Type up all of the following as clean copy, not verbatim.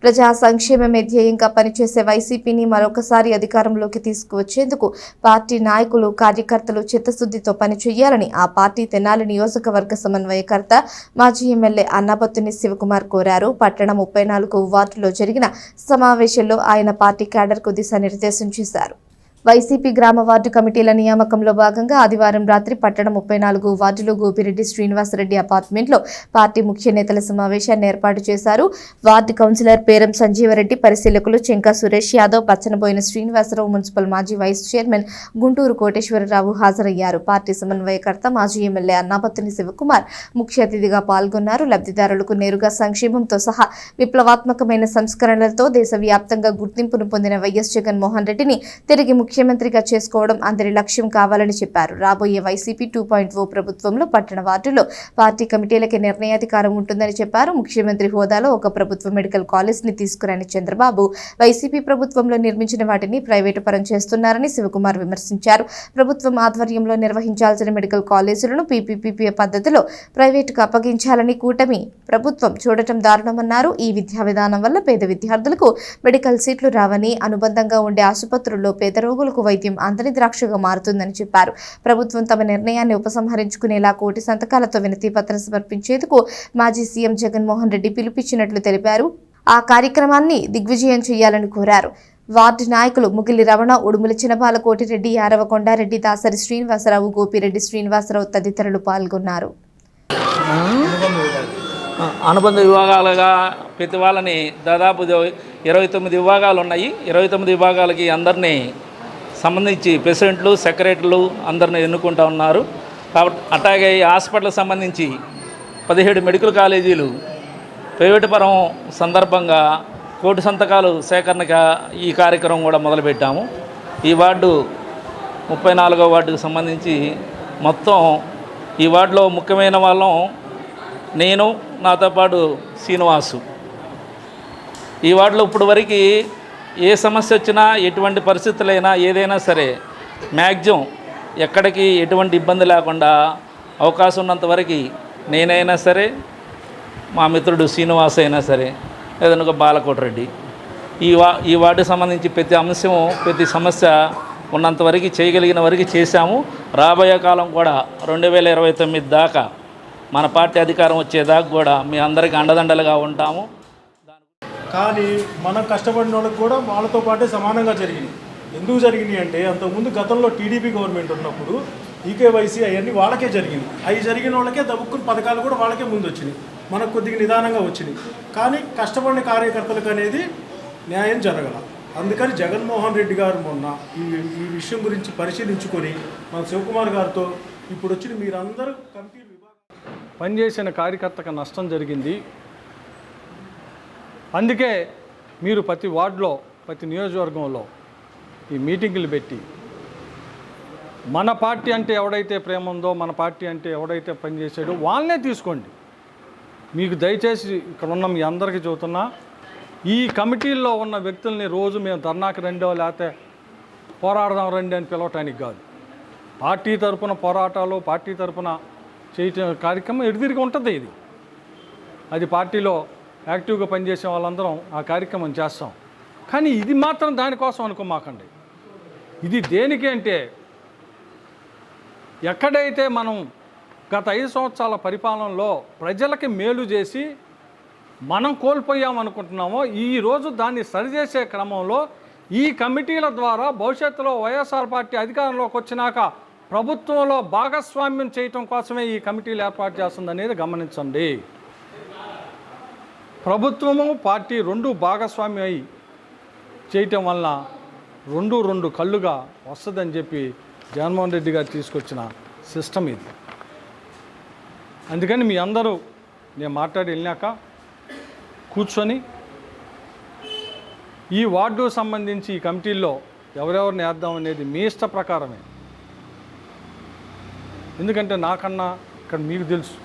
ప్రజా సంక్షేమమే ధ్యేయంగా పనిచేసే వైసీపీని మరొకసారి అధికారంలోకి తీసుకువచ్చేందుకు పార్టీ నాయకులు కార్యకర్తలు చిత్తశుద్ధితో పనిచేయాలని ఆ పార్టీ తెనాలి నియోజకవర్గ సమన్వయకర్త మాజీ ఎమ్మెల్యే అన్నాబత్తుని శివకుమార్ కోరారు. పట్టణ 34 వార్డులో జరిగిన సమావేశంలో ఆయన పార్టీ క్యాడర్కు దిశానిర్దేశం చేశారు. వైసీపీ గ్రామ వార్డు కమిటీల నియామకంలో భాగంగా ఆదివారం రాత్రి పట్టణ 34 వార్డులో గోపిరెడ్డి శ్రీనివాసరెడ్డి అపార్ట్మెంట్లో పార్టీ ముఖ్య నేతల సమావేశాన్ని ఏర్పాటు చేశారు. వార్డు కౌన్సిలర్ పేరం సంజీవరెడ్డి, పరిశీలకులు చెంకా సురేష్ యాదవ్, పచ్చనబోయిన శ్రీనివాసరావు, మున్సిపల్ మాజీ వైస్ చైర్మన్ గుంటూరు కోటేశ్వరరావు హాజరయ్యారు. పార్టీ సమన్వయకర్త మాజీ ఎమ్మెల్యే అన్నాబత్తుని శివకుమార్ ముఖ్య అతిథిగా పాల్గొన్నారు. లబ్ధిదారులకు నేరుగా సంక్షేమంతో సహా విప్లవాత్మకమైన సంస్కరణలతో దేశవ్యాప్తంగా గుర్తింపును పొందిన వైఎస్ జగన్మోహన్ రెడ్డిని తిరిగి ముఖ్యమంత్రిగా చేసుకోవడం అందరి లక్ష్యం కావాలని చెప్పారు. రాబోయే వైసీపీ 2.0 ప్రభుత్వంలో పట్టణ వార్డుల్లో పార్టీ కమిటీలకే నిర్ణయాధికారం ఉంటుందని చెప్పారు. ముఖ్యమంత్రి హోదాలో ఒక ప్రభుత్వ మెడికల్ కాలేజ్ ని తీసుకురాని చంద్రబాబు వైసీపీ ప్రభుత్వంలో నిర్మించిన వాటిని ప్రైవేటు పరం చేస్తున్నారని శివకుమార్ విమర్శించారు. ప్రభుత్వం ఆధ్వర్యంలో నిర్వహించాల్సిన మెడికల్ కాలేజీలను పీపీపీ పద్ధతిలో ప్రైవేటుకు అప్పగించాలని కూటమి ప్రభుత్వం చూడటం దారుణమన్నారు. ఈ విద్యా విధానం వల్ల పేద విద్యార్థులకు మెడికల్ సీట్లు రావని, అనుబంధంగా ఉండే ఆసుపత్రుల్లో పేద రోగులకు వైద్యం అందని ద్రాక్షగా మారుతుందని చెప్పారు. ప్రభుత్వం తమ నిర్ణయాన్ని ఉపసంహరించుకునేలా కోటి సంతకాలతో వినతి పత్రం సమర్పించేందుకు మాజీ సీఎం జగన్మోహన్ రెడ్డి పిలుపిచ్చినట్లు తెలిపారు. ఆ కార్యక్రమాన్ని దిగ్విజయం చేయాలని కోరారు. వార్డు నాయకులు ముగిలి రమణ, ఉడుముల చినపాల కోటిరెడ్డి, యారవ కొండారెడ్డి, దాసరి శ్రీనివాసరావు, గోపిరెడ్డి శ్రీనివాసరావు తదితరులు పాల్గొన్నారు. అనుబంధ విభాగాలుగా ప్రతి వాళ్ళని దాదాపు 29 విభాగాలు ఉన్నాయి. 29 విభాగాలకి అందరినీ సంబంధించి ప్రెసిడెంట్లు, సెక్రటరీలు అందరిని ఎన్నుకుంటూ ఉన్నారు. కాబట్టి అట్లాగే ఈ హాస్పిటల్కి సంబంధించి 17 మెడికల్ కాలేజీలు ప్రైవేటు పరం సందర్భంగా కోటి సంతకాలు సేకరణగా ఈ కార్యక్రమం కూడా మొదలుపెట్టాము. ఈ వార్డు 34వ వార్డుకు సంబంధించి మొత్తం ఈ వార్డులో ముఖ్యమైన వాళ్ళం నేను, నాతో పాటు శ్రీనివాసు. ఈ వార్డులో ఇప్పుడు వరకు ఏ సమస్య వచ్చినా, ఎటువంటి పరిస్థితులైనా, ఏదైనా సరే మ్యాక్సిమం ఎక్కడికి ఎటువంటి ఇబ్బంది లేకుండా అవకాశం ఉన్నంత వరకు నేనైనా సరే, మా మిత్రుడు శ్రీనివాస్ అయినా సరే, ఏదైనా బాలకోటరెడ్డి ఈ వార్డుకు సంబంధించి ప్రతి అంశం, ప్రతి సమస్య ఉన్నంతవరకు చేయగలిగిన వరకు చేశాము. రాబోయే కాలం కూడా 2029 దాకా మన పార్టీ అధికారం వచ్చేదాకా కూడా మీ అందరికీ అండదండలుగా ఉంటాము. కానీ మనం కష్టపడిన వాళ్ళకి కూడా వాళ్ళతో పాటే సమానంగా జరిగినాయి. ఎందుకు జరిగినాయి అంటే, అంతకుముందు గతంలో టీడీపీ గవర్నమెంట్ ఉన్నప్పుడు ఈకేవైసీ అవన్నీ వాళ్ళకే జరిగినాయి. అవి జరిగిన వాళ్ళకే దబ్బుకుని పథకాలు కూడా వాళ్ళకే ముందు వచ్చినాయి. మనకు కొద్దిగా నిదానంగా వచ్చినాయి. కానీ కష్టపడిన కార్యకర్తలకు అనేది న్యాయం జరగల. అందుకని జగన్మోహన్ రెడ్డి గారు మొన్న ఈ విషయం గురించి పరిశీలించుకొని మన శివకుమార్ గారితో ఇప్పుడు వచ్చిన మీరందరూ కమిటీ పనిచేసిన కార్యకర్తకు నష్టం జరిగింది. అందుకే మీరు ప్రతి వార్డులో, ప్రతి నియోజకవర్గంలో ఈ మీటింగులు పెట్టి మన పార్టీ అంటే ఎవడైతే ప్రేమ ఉందో, మన పార్టీ అంటే ఎవడైతే పనిచేసాడో వాళ్ళనే తీసుకోండి. మీకు దయచేసి ఇక్కడ ఉన్న మీ అందరికీ చెబుతున్నా, ఈ కమిటీల్లో ఉన్న వ్యక్తుల్ని రోజు మేము ధర్నాకి రెండో లేకపోతే పోరాడదాం రండి అని పిలవటానికి కాదు. పార్టీ తరపున పోరాటాలు, పార్టీ తరపున చేయటం కార్యక్రమం ఎదురుదిరిగి ఉంటుంది. అది పార్టీలో యాక్టివ్గా పనిచేసే వాళ్ళందరం ఆ కార్యక్రమం చేస్తాం. కానీ ఇది మాత్రం దానికోసం అనుకోమాకండి. ఇది దేనికి అంటే, ఎక్కడైతే మనం గత 5 సంవత్సరాల పరిపాలనలో ప్రజలకి మేలు చేసి మనం కోల్పోయామనుకుంటున్నామో, ఈరోజు దాన్ని సరిచేసే క్రమంలో ఈ కమిటీల ద్వారా భవిష్యత్తులో వైఎస్ఆర్ పార్టీ అధికారంలోకి వచ్చినాక ప్రభుత్వంలో భాగస్వామ్యం చేయటం కోసమే ఈ కమిటీలు ఏర్పాటు చేస్తుందనేది గమనించండి. ప్రభుత్వము, పార్టీ రెండు భాగస్వామ్యం అయి చేయటం వల్ల రెండు కళ్ళుగా వస్తుందని చెప్పి జగన్మోహన్ రెడ్డి గారు తీసుకొచ్చిన సిస్టమ్ ఇది. అందుకని మీ అందరూ నేను మాట్లాడి వెళ్ళాక కూర్చొని ఈ వార్డుకు సంబంధించి ఈ కమిటీల్లో ఎవరెవరిని వేద్దాం అనేది మీ ఇష్ట ప్రకారమే. ఎందుకంటే నాకన్నా ఇక్కడ మీకు తెలుసు,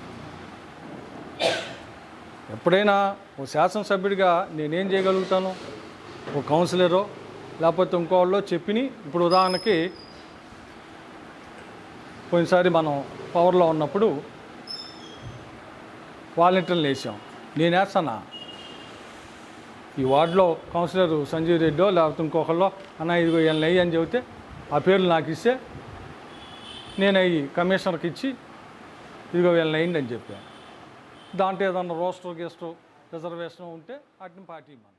ఎప్పుడైనా ఓ శాసనసభ్యుడిగా నేనేం చేయగలుగుతాను, ఓ కౌన్సిలరో లేకపోతే ఇంకోళ్ళో చెప్పిని. ఇప్పుడు ఉదాహరణకి పోయినసారి మనం పవర్లో ఉన్నప్పుడు వాలంటీర్లు వేసాం. నేను వేస్తానా? ఈ వార్డులో కౌన్సిలర్ సంజీవ్ రెడ్డో లేకపోతే ఇంకొకళ్ళో అన్న ఇదిగో వీళ్ళని నెయ్యి అని చెబితే ఆ పేర్లు నాకు ఇస్తే నేను అవి కమిషనర్కి ఇచ్చి ఇదిగో వీళ్ళని నెయ్యండి అని చెప్పాను. దాంట్లో ఏదన్నా రోస్టర్ గెస్టర్ రిజర్వేషన్ ఉంటే వాటిని పార్టీ ఇవ్వను.